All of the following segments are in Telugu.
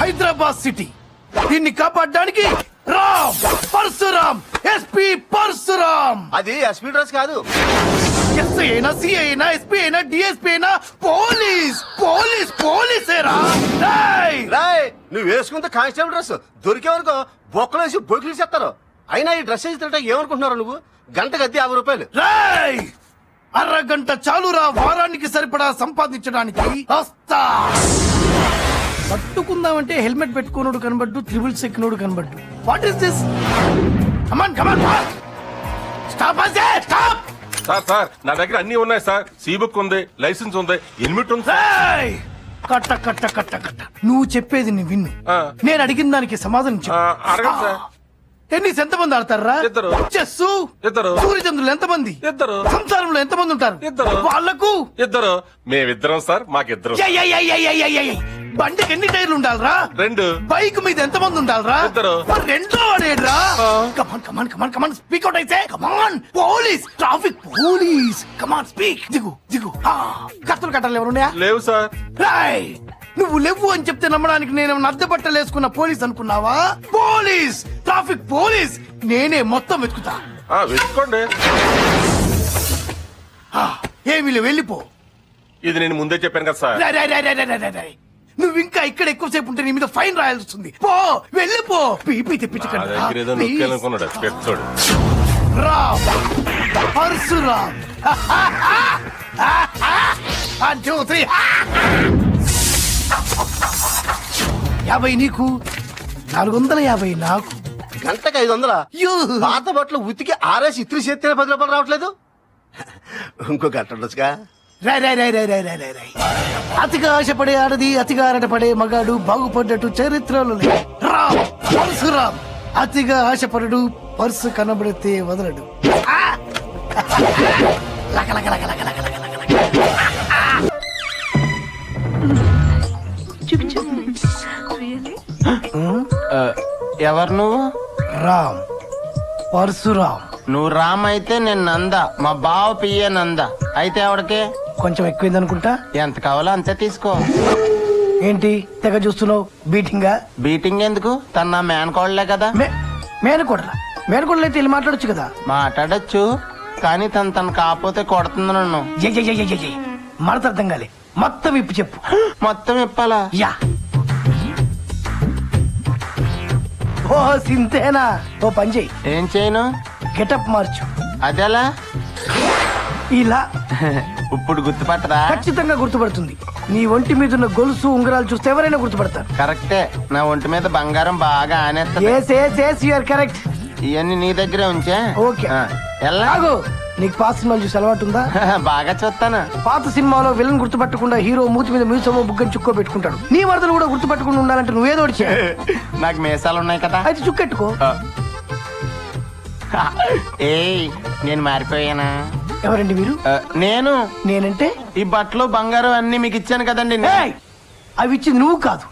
హైదరాబాద్ సిటీ. దీన్ని కాపాడడానికి రామ్ పరశురామ్, ఎస్పీ పరశురామ్. అది ఎస్పీ డ్రెస్ కాదు. ఎస్ఐ అయినా, సిఐ అయినా, ఎస్పీ అయినా, డిఎస్పీ అయినా పోలీస్ పోలీస్ పోలీసేరా. రాయ్ నువ్వు వేసుకుంటే కానిస్టేబుల్ డ్రెస్ దొరికే వరకు బొక్కలు వేసి బొక్కులు చేస్తారు. అయినా ఈ డ్రెస్ వేసి తింటే ఏమనుకుంటున్నారు నువ్వు? గంటకు అద్దె 50 రూపాయలు. రాయ్ అరగంట చాలురా వారానికి సరిపడా సంపాదించడానికి. వస్తా. పట్టుకుందామంటే హెల్మెట్ పెట్టుకున్నాడు కనబడ్డు, ట్రిబుల్స్ ఎక్కినోడు కనబడ్డు. What is this? Come on come on stop stop. Sir నా దగ్గర అన్ని ఉన్నాయి సార్. సీ బుక్ ఉంది, లైసెన్స్ ఉంది, హెల్మెట్ ఉంది. కట్ట కట్ట కట్ట కట్ట. నువ్వు చెప్పేది నీ విన్ను. నేను అడిగిన దానికి సమాధానం చెప్పు. అడగండి సార్. టెన్నిస్ ఎంతమంది ఆడతారా? 2. చెస్ 2. సూర్యచంద్రులు ఎంతమంది? 2. సంసారంలో ఎంతమంది ఉంటారు? 2. వాళ్లకు 2. మేమిద్దరం సార్, మాకిద్దరు. బండికి ఎన్ని టైర్లు ఉండాలరా? 2. బైక్ మీద ఎంతమంది ఉండాలరా? 2. రెండో వాడేడ్రా? కమాన్ కమాన్ కమాన్ కమాన్ స్పీక్ అవుట్ అయితే. Come on police, traffic police. Come on speak. దిగు దిగు. కత్తులు కట్టాలి ఎవరున్నాయా? లేవు సార్. రాయ్ నువ్వు లేవు అని చెప్తే నమ్మడానికి నేను అద్దె బట్టలు వేసుకున్న పోలీస్ అనుకున్నావా? Police, traffic police. నేనే మొత్తం వెతుకుతా. వెతుక్కోండి. ఏమి వెళ్ళిపో. ఇది నేను ముందే చెప్పాను కదా సార్. నువ్వు ఇంకా ఇక్కడ ఎక్కువసేపు ఉంటే నీ మీద ఫైన్ రాయాల్సి వస్తుంది. పో వెళ్ళిపో. పీపీ తెప్పించకండి. రామ్ పరశురామ్. 1 2 3. 50 నీకు, 450 నాకు. గంటకు 500. పాత బట్టలు ఉతికి ఆరేసి ఇత్రి చేస్తే 10 రూపాయలు రావట్లేదు. ఇంకో గంట ఉండొచ్చుగా. అతిగా ఆశపడే ఆడది, అతిగా ఆరటపడే మగాడు బాగుపడ్డట్టు చరిత్రలో లేదు. రామ్ పరశురామ్ అతిగా ఆశపడడు, పర్సు కనబడితే వదలడు. ఎవరు నువ్వు? రామ్ పరశురామ్. నువ్వు రామ్ అయితే నేను నంద, మా బావ పియ్యే నంద. అయితే ఆవిడకే కొంచెం ఎక్కువైంది అనుకుంటా. ఎంత కావాలో అంతే తీసుకో. ఏంటి తెగ చూస్తున్నావు? బీటింగా? బీటింగ్ ఎందుకు? తన నా మేనకోడలే కదా. మేనకోడలా? మేనకోడలు అయితే వెళ్ళి మాట్లాడొచ్చు కదా. మాట్లాడొచ్చు, కానీ తను కాకపోతే కొడుతుంది నన్ను. మనత అర్థం కాలే. మొత్తం ఇప్పు చెప్పు. మొత్తం ఇప్పాలా? యా. ఓ సింతేనా? ఓ పని చెయ్యి. ఏం చేయను? గెటప్ మార్చు. అదేలా? ఇలా. ఇప్పుడు గుర్తుపట్టరా? ఖచ్చితంగా గుర్తుపడుతుంది. నీ ఒంటి మీద ఉన్న గొలుసు, ఉంగరాలు చూస్తే ఎవరైనా గుర్తుపడతారు. కరెక్టే. నా ఒంటి మీద బంగారం బాగా ఆనేస్తా. కరెక్ట్. ఇవన్నీ నీ దగ్గరే ఉంచే. ఓకే. ఎలాగో నీకు పాత సినిమాలు చూసి అలవాటు ఉందా? బాగా చూస్తాను. పాత సినిమాలో విలన్ గుర్తుపట్టకుండా హీరో మూతి మీద మీసమో బుగ్గని చుక్కో పెట్టుకుంటాడు. నీ వరదలు కూడా గుర్తుపట్టకుండా ఉండాలంటే నువ్వేదో నాకు మీసాలు ఉన్నాయి కదా, అయితే చుక్కెట్టుకో. ఏయ్ నేను మారిపోయానా? ఎవరండి మీరు? నేనంటే ఈ బట్టలు బంగారం అన్ని మీకు ఇచ్చాను కదండి. అవి ఇచ్చింది నువ్వు కాదు,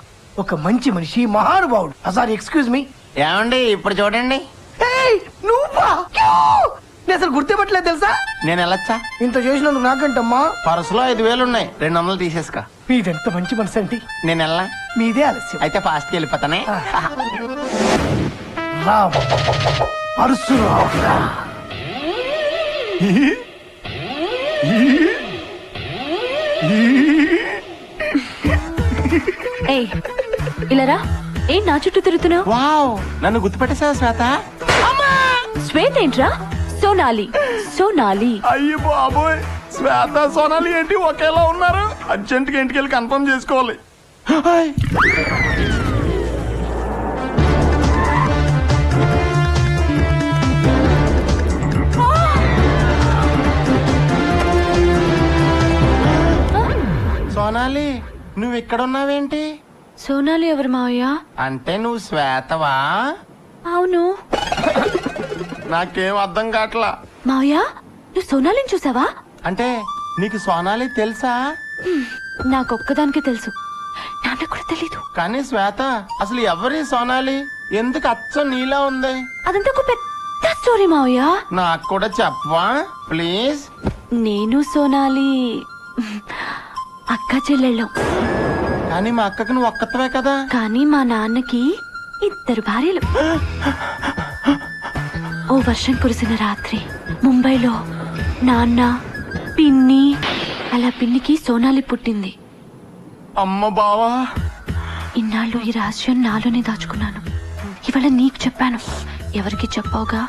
ఒక మంచి మనిషి, మహానుభావుడు. Sorry, excuse me. ఏమండి ఇప్పుడు చూడండి. నువ్వా? నేను అసలు గుర్తుపట్టలేదు తెలుసా. నేను వెళ్ళొచ్చా? ఇంత చేసినందుకు నాకంటమ్మా. పర్సులో 5,000 ఉన్నాయి, 200 తీసేసుకో. మీదెంత మంచి మనసు అండి. నేను వెళ్ళా? మీదే ఆలస్యం. అయితే ఫాస్ట్ వెళ్ళిపోతానే. రామ్ పరశురామ్. ఇలారా. ఏం నా చుట్టూ తిరుగుతున్నావు? వావ్, నన్ను గుర్తుపెట్టేసావా శ్వేత? శ్వేత ఏంట్రా? సోనాలి. సోనాలి. అయ్యో బాబోయ్, శ్వేత సోనాలి ఏంటి ఒకేలా ఉన్నారు? అర్జెంట్ గా ఇంటికి వెళ్ళి కన్ఫర్మ్ చేసుకోవాలి. సోనాలి నువ్వు ఇక్కడ ఉన్నావేంటి? సోనాలి ఎవరు మావయ్య? అంటే నువ్వు శ్వేతవా? అవును. నాకేం అర్థం కావట్లా. మావయ్య నువ్వు సోనాలిని చూసావా? అంటే నీకు సోనాలి తెలుసా? నాకొక్కదానికే తెలుసు, నాన్న కూడా తెలీదు. కానీ శ్వేత అసలు ఎవరి సోనాలి? ఎందుకు అచ్చం నీలా ఉంది? అదంతా ఒక పెద్ద స్టోరీ మావయ్య. నాకు కూడా చెప్పవా ప్లీజ్? నేను సోనాలి అక్క చెల్లెళ్ళం. కానీ మా అక్కకి నువ్వు ఒక్కతవే కదా. కానీ మా నాన్నకి 2 భార్యలు. ఓ వర్షం కురిసిన రాత్రి ముంబైలో నాన్న, పిన్ని, అలా పిన్నికి సోనాలి పుట్టింది. అమ్మ బావా, ఇన్నాళ్ళు ఈ రహస్యం నాలోనే దాచుకున్నాను. ఇవాళ నీకు చెప్పాను. ఎవరికి చెప్పావుగా?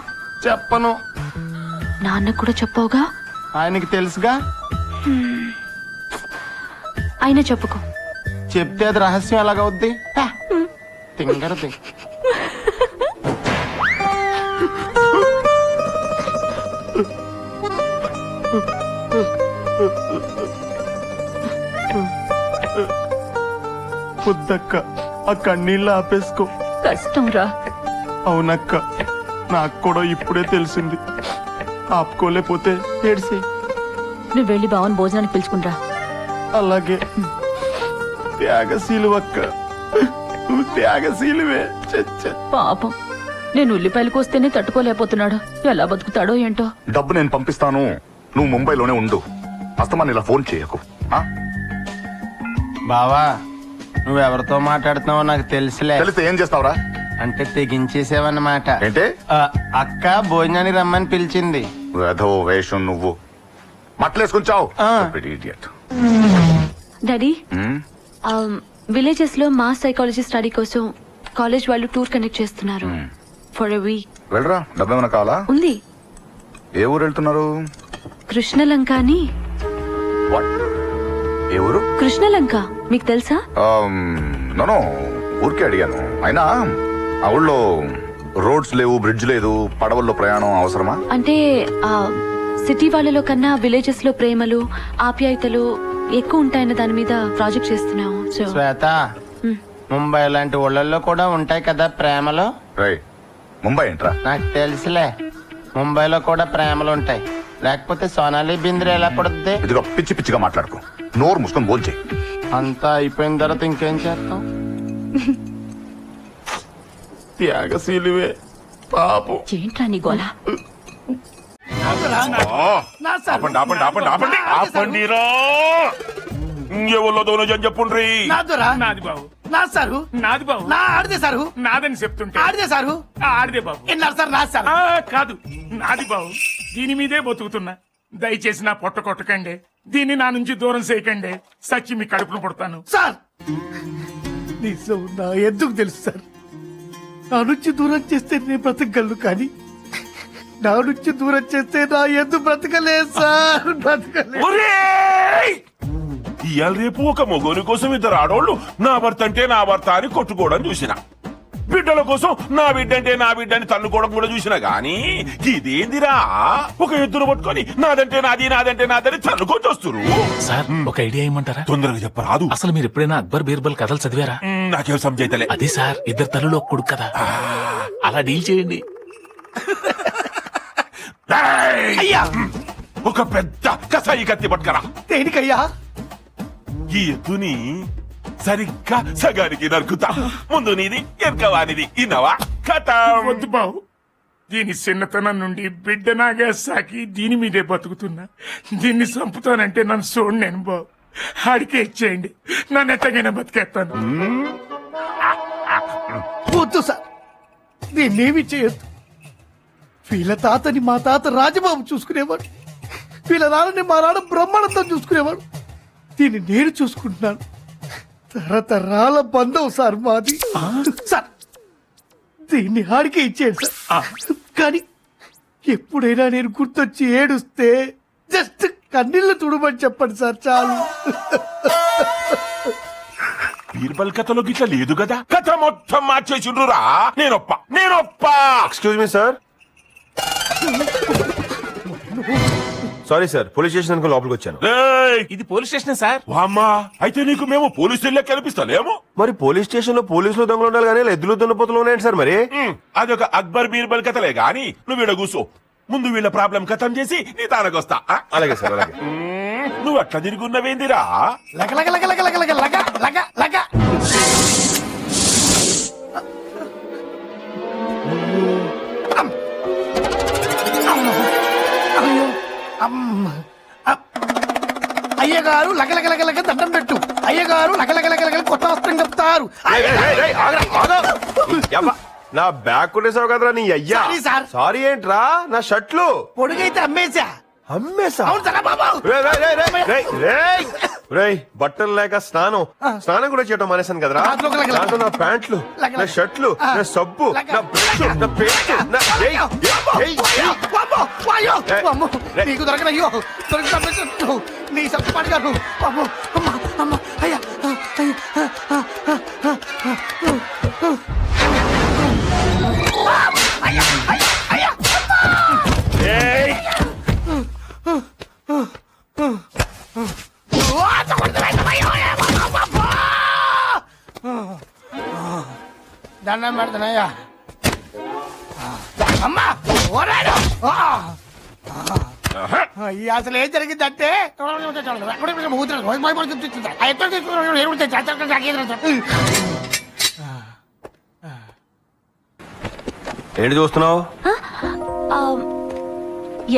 చెప్పను. నాన్న కూడా చెప్పావుగా? ఆయనకి తెలుసుగా. అయినా చెప్పుకో. చెప్తే అది రహస్యం ఎలాగవుద్ది? తింగరది. వద్దక్క, ఆ కన్నీళ్ళు ఆపేసుకో. కష్టం రా. అవునక్క, నాకు కూడా ఇప్పుడే తెలిసింది. ఆపుకోలేకపోతే ఏడ్సి. నువ్వు వెళ్ళి బావన్ భోజనానికి పిలుచుకుంటా. అలాగే. త్యాగశీలు అక్క, నువ్వు త్యాగశీలువే. పాపం, నేను ఉల్లిపాయలు కోస్తేనే తట్టుకోలేకపోతున్నాడు. ఎలా బతుకుతాడో ఏంటో. డబ్బు నేను పంపిస్తాను, నువ్వు ముంబైలోనే ఉండు. అస్తమాన్ ఇలా ఫోన్ చేయకు. ఆ? బావా, నువ్వెవరితో మాట్లాడుతున్నావో నాకు తెలుసులే. తెలిస్తే ఏం చేస్తావురా? అంటే తెగించేసావన్నమాట. ఏంటే? అక్క భోజనానికి రమ్మని పిలిచింది. వేధో వేషం నువ్వు మట్లేసుకుని చావు. ఆ. Idiot. డాడీ, హ్మ్? విలేజెస్ లో మాస్ సైకాలజీ స్టడీ కోసం కాలేజ్ వాళ్ళు టూర్ కండక్ట్ చేస్తున్నారు. For a week. వెళ్ళరా, డబ్బు ఏమైనా కావాలా? ఉంది. ఏ ఊరు వెళ్తున్నారు? కృష్ణలంక అని. What? ఏ ఊరు? కృష్ణలంక మీకు తెలుసా? నో, ఊరికే అడిగాను. అయినా ఆ ఊళ్ళో రోడ్స్ లేవు, బ్రిడ్జ్ లేదు, పడవల్లో ప్రయాణం అవసరమా? అంటే సిటీ వాళ్ళలో కన్నా విలేజెస్ లో ప్రేమలు, ఆప్యాయతలు ఎక్కువ ఉంటాయన్న దాని మీద ప్రాజెక్ట్ చేస్తున్నాం. సో శ్వేత, ముంబై లాంటి ఊళ్ళల్లో కూడా ఉంటాయి కదా ప్రేమలు. రై, ముంబై ఏంట్రా? నాకు తెలుసులే, ముంబైలో కూడా ప్రేమలు ఉంటాయి. లేకపోతే సోనాలి బింద్రే ఎలా పడుద్ది? ఇదిగో పిచ్చి పిచ్చిగా మాట్లాడుకో. నోరు ముసుకొని భోంచే. అంతా అయిపోయిన తర్వాత ఇంకేం చేస్తాం? త్యాగశీలివే పాపం. ఏంట్రా నీ గోల? ఆపండి ఆపండి ఆపండి ఆపండి ఆపండి రా. ఎవరిలో దోనోజని చెప్పుండ్రి. నాదురా, నాది బాబు, నా సారు, నాది బాబు, నా ఆడితే సారు, నాదని చెప్తుంటే ఆడితే సారు, ఆడిదే బాబు. ఎన్నారు సార్, నా సార్. కాదు, నాది బాబు. దీని మీదే బతుకుతున్నా. దయచేసి నా పొట్ట కొట్టకండి. దీన్ని నా నుంచి దూరం చేయకండి. సచ్చి మీ కడుపును పుడతాను. సార్, నిజం నా ఎందుకు తెలుసు సార్? నా నుంచి దూరం చేస్తే నేను బ్రతకగలను, కానీ నా నుంచి దూరం చేస్తే నా ఎందుకు బ్రతకలేదు సార్, బ్రతకలేదు. ఇవాళ రేపు ఒక మొగోని కోసం 2 ఆడోళ్ళు నా భర్త అంటే నా భర్త అని కొట్టుకోవడం చూసిన. బిడ్డల కోసం నా బిడ్డ అంటే నా బిడ్డ అని తన్నుకోవడం కూడా చూసినా గాని ఇదేందిరా, ఒక ఎద్దును పట్టుకొని నాదంటే నాది నాదంటే నాదని తన్నుకొని చూస్తురు. సార్, ఒక ఐడియా ఏమంటారా? తొందరగా చెప్పరాదు. అసలు మీరు ఎప్పుడైనా అక్బర్ బీర్బల్ కథలు చదివారా? నాకేం సంజైతలే. అదే సార్, 2 తల్లులు ఒక కొడుకు కదా. అలా డీల్ చేయండి. అయ్యా, ఒక పెద్ద కసాయి కత్తి పట్టుకరా. దేనికయ్యా? ఈ ఎద్దుని సరిగ్గా సగానికి నరుకుతా. ముందు నీది, ఎనకవానిది. ఇన్నవా కథం. వద్దు బాబు, దీని చిన్నతనం నుండి బిడ్డ నాగా సాకి దీని మీదే బతుకుతున్నా. దీన్ని చంపుతానంటే నన్ను చూడండి నేను బాబు. ఆడికే ఇచ్చేయండి, నన్ను ఎట్టగైనా బతికేస్తాను. వద్దు సార్, నేనేమి చేయొద్దు. వీళ్ళ తాతని మా తాత రాజబాబు చూసుకునేవాడు. వీళ్ళ నాన్నని మా నాన్న బ్రహ్మానందం చూసుకునేవాడు. దీన్ని నేను చూసుకుంటున్నాను. తరతరాల బంధం సార్ మాది. సార్, దీన్ని ఆడికే ఇచ్చేయండి సార్. కానీ ఎప్పుడైనా నేను గుర్తొచ్చి ఏడుస్తే జస్ట్ కన్నీళ్ళు తుడమని చెప్పండి సార్, చాలు. బీర్బల్ కథలో గిట్ల లేదు కదా. కథ మొత్తం మార్చేసిండ్రురా. నేనొప్ప. Excuse me sir. Sorry sir, police station అనుకో లోపలికి వచ్చాను. ఇది పోలీస్ స్టేషన్ సార్. వామ్మా, అయితే నీకు మేము పోలీసు ఇళ్ళకి కనిపిస్తలేము. మరి పోలీస్ స్టేషన్ లో పోలీసులు దొంగలు ఉండాలి కానీ ఎద్దులు దున్నపోతులు ఉన్నాయండి సార్. మరి అదొక అక్బర్ బీర్బల్ కథలే గాని నువ్వు ఈడ కూసో. ముందు వీళ్ళ ప్రాబ్లం ఖతం చేసి నీ తానకొస్తా. అలాగే సార్, అలాగే. నువ్వు అట్లా తిరుగున్నవేందిరా? లగ లగ లగ లగ లగ లగ లగ లగ లగ. అయ్యగారు లగ లగ లగ లగ దండం పెట్టు. అయ్యగారు లగలగలగలగల కొత్త వస్త్రం కప్పుతారు. నా బ్యాగ్ కొట్టేసావు కదరా నీ అయ్యా. Sorry, sir. సారీ ఏంట్రా నా షర్ట్లు పొడుగైతే అమ్మేశా. అమ్మేసా. అవును సార్ బాబు. రేయ్ బట్టలు లేక స్నానం కూడా చేయటం మానేశాను కదరా. బాత్రూమ్ లగలగ. దాంట్లో నా ప్యాంట్లు, లగలగ. నా షర్ట్లు, నా సబ్బు, లగలగ. నా బ్రష్, నా పేస్ట్, నా నీకు దొరకనయ్యో దొరకదు నీ సత్తు పడగాను. అమ్మో అమ్మ అమ్మ అయ్యా దండం పెడతానయ్యా. అమ్మా ఓరాడు. అసలు ఏం జరిగిందంటే ఏంటి చూస్తున్నావు? ఆ,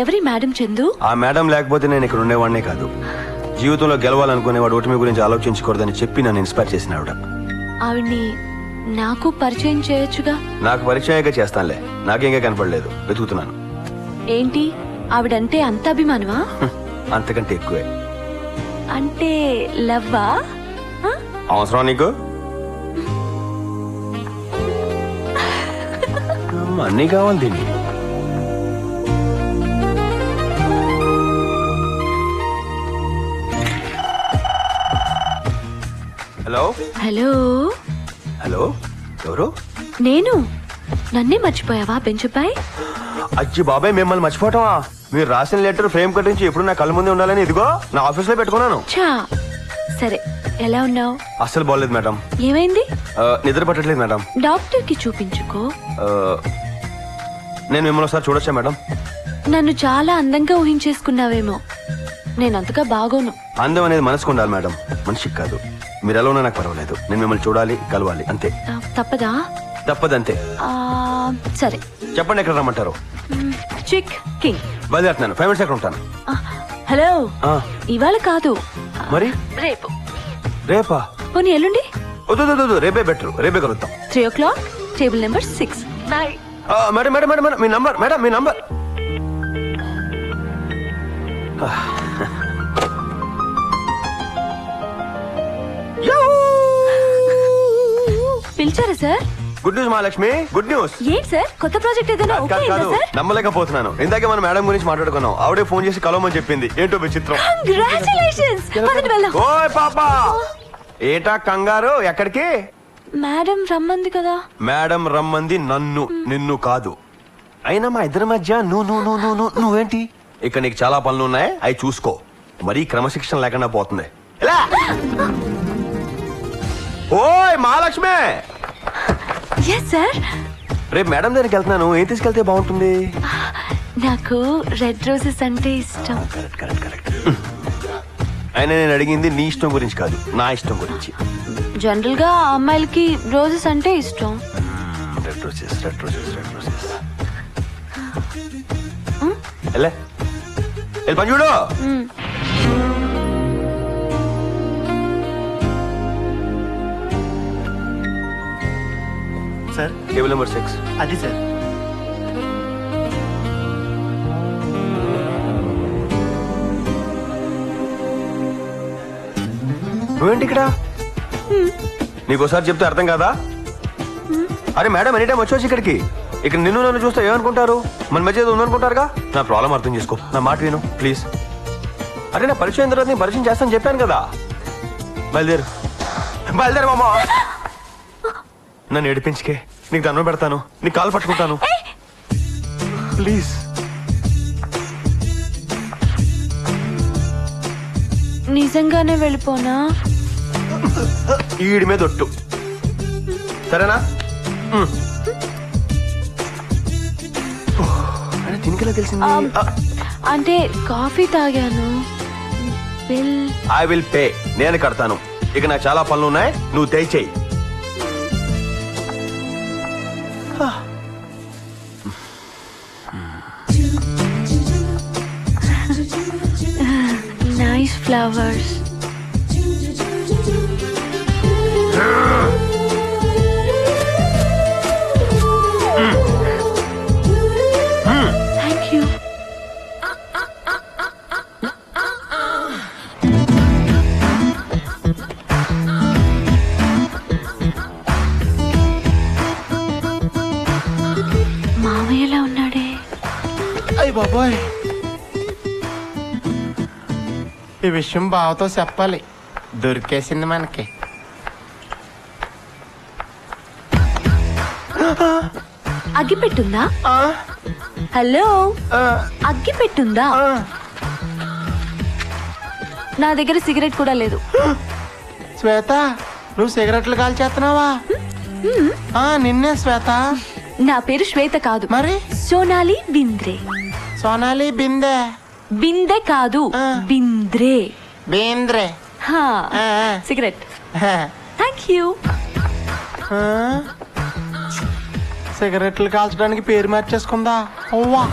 ఎవరి మేడం చందు? ఆ మేడం లేకపోతే నేను ఇక్కడ ఉండేవాడినే కాదు. జీవితంలో గెలవాలనుకునేవాడు ఓటమి గురించి ఆలోచించకూడదని చెప్పి నన్ను ఇన్స్పైర్ చేసిన ఆవిడ. ఆవిడ్ని నాకు పరిచయం చేయొచ్చుగా. నాకు పరిచయంగా చేస్తానులే. నాకేంగా కనపడలేదు, వెతుకుతున్నాను. ఏంటి ఆవిడంటే అంత అభిమానమా? అంతకంటే ఎక్కువే. అంటే లవ్వా? ఆ? అవసరం నీకు? అన్నీ కావాలి దీన్ని. హలో హలో హలో ఎవరు? నేను. నన్నే మర్చిపోయావా బెంచుపై? అచ్చి బాబాయ్ మిమ్మల్ని మర్చిపోవటమా? మీరు రాసిన లెటర్ ఫ్రేమ్ కట్టించి ఎప్పుడు నా కళ్ళ ముందే ఉండాలని ఇదిగో నా ఆఫీస్ లో పెట్టుకున్నాను. చా సరే, ఎలా ఉన్నావు? అస్సలు బాగోలేదు మేడం. ఏమైంది? నిద్ర పట్టట్లేదు మేడం. డాక్టర్ కి చూపించుకో. నేను మిమ్మల్ని ఒకసారి చూడొచ్చా మేడం? నన్ను చాలా అందంగా ఊహించేసుకున్నావేమో. నేనంతగా బాగోను. అందం అనేది మనసుకు ఉండాలి మేడం, మనిషికి కాదు. మీరు ఎలా ఉన్నా నాకు పర్వాలేదు. నేను మిమ్మల్ని చూడాలి, కలవాలి, అంతే. తప్పదా? తప్పదంతే. సరే చెప్పండి, ఎక్కడ రమ్మంటారు? చిక్ కింగ్. బయలుదేరుతున్నాను. 5 minutes అక్కడ ఉంటాను. హలో, ఆ, ఇవాళ కాదు, మరి రేపు. రేపా? పోనీ ఎల్లుండి? వద్దు, రేపే బెటర్. రేపే కలుద్దాం. 3 o'clock, table number 6. Bye. Madam madam madam మీ నంబర్. మేడం మీ నంబర్. పిలిచారా sir? Good news Mahalakshmi, good news. ఏంటి సార్, కొత్త ప్రాజెక్ట్ ఏదైనా ఓకే అయిందా సార్? నమ్మలేకపోతున్నాను. ఇందాకే మన మేడం గురించి మాట్లాడుకున్నాం. ఆవిడే ఫోన్ చేసి కలవమని చెప్పింది. ఏంటో విచిత్రం. కంగ్రాచులేషన్స్. పదండి వెళ్దాం. ఓయ్ పాపా, ఏటా కంగారు? ఎక్కడికి? మేడం రమ్మంది కదా. మేడం రమ్మంది నన్ను, నిన్ను కాదు. అయినా మా ఇద్దరి మధ్య నువ్వేంటి? ఇక్కడ నీకు చాలా పనులు ఉన్నాయి, అవి చూసుకో. మరీ క్రమశిక్షణ లేకుండా పోతుంది. ఓయ్ మహాలక్ష్మి. Yes sir. రేపు మేడం దగ్గరికి వెళ్తున్నాను. ఏం తీసుకెళ్తే బాగుంటుంది? నాకు రెడ్ రోజెస్ అంటే ఇష్టం. కరెక్ట్. అయినా నేను అడిగింది నీ ఇష్టం గురించి కాదు, నా ఇష్టం గురించి. జనరల్ గా అమ్మాయిలకి రోజెస్ అంటే ఇష్టం. Red roses. వెళ్ళే పని చూడు. Sir, table number 6. అది సార్. నువ్వేంటి ఇక్కడ? నీకోసారి చెప్తే అర్థం కాదా? అరే మేడం ఎనీ టైం వచ్చి ఇక్కడికి. ఇక్కడ నిన్ను నన్ను చూస్తే ఏమనుకుంటారు? మన మధ్య ఏదో ఉందనుకుంటారుగా. నా ప్రాబ్లం అర్థం చేసుకో, నా మాట విను ప్లీజ్. అరే నా పరిచయం తర్వాత నేను పరిచయం చేస్తాను చెప్పాను కదా. బయలుదేరు మామా. నన్ను ఏడిపించుకే, నీకు దండం పెడతాను, నీకు కాలు పట్టుకుంటాను ప్లీజ్. నిజంగానే వెళ్ళిపోనా? ఈడి మీద ఒట్టు, సరేనా? దీనికిలా తెలిసింది? అంటే కాఫీ తాగాను. Bill I will pay. నేను కడతాను. ఇక నాకు చాలా పనులు ఉన్నాయి, నువ్వు దయచేయి. Nice flowers. బాబోయ్, ఈ విషయం బావతో చెప్పాలి. దొరికేసింది మనకి. అగ్గి పెట్టుందా? హలో, అగ్గి పెట్టుందా? నా దగ్గర సిగరెట్ కూడా లేదు. శ్వేత, నువ్వు సిగరెట్లు కాల్చేస్తున్నావా? నిన్నే శ్వేత. నా పేరు శ్వేత కాదు, మరి సోనాలి బింద్రే. సోనాలి బిందె. బిందె కాదు, బింద్రే. బేంద్రే. హా, సిగరెట్. Thank you. సిగరెట్లు కాల్చడానికి పేరు మార్చేసుకుందా? అవ్వా.